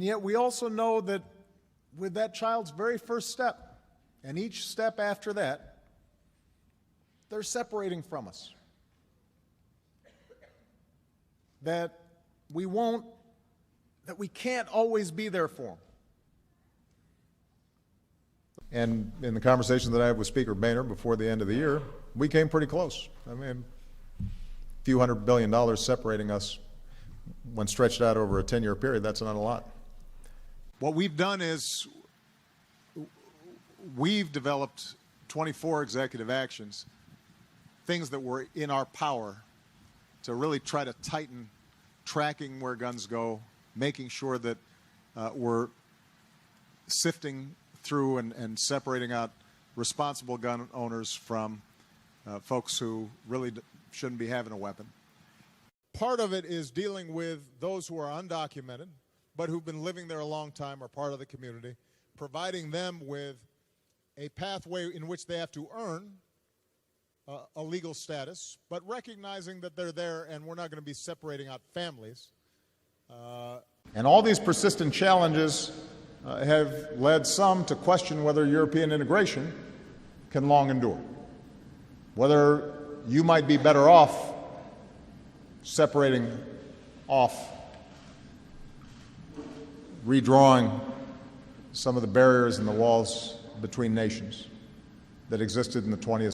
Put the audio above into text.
And yet we also know that with that child's very first step, and each step after that, they're separating from us. That we can't always be there for them. And in the conversation that I had with Speaker Boehner before the end of the year, we came pretty close. I mean, a few $100 billion separating us when stretched out over a 10-year period, that's not a lot. What we've done is we've developed 24 executive actions, things that were in our power to really try to tighten tracking where guns go, making sure that we're sifting through and separating out responsible gun owners from folks who really shouldn't be having a weapon. Part of it is dealing with those who are undocumented, but who've been living there a long time, are part of the community, providing them with a pathway in which they have to earn a legal status, but recognizing that they're there and we're not going to be separating out families. And all these persistent challenges have led some to question whether European integration can long endure, whether you might be better off separating off, redrawing some of the barriers and the walls between nations that existed in the 20th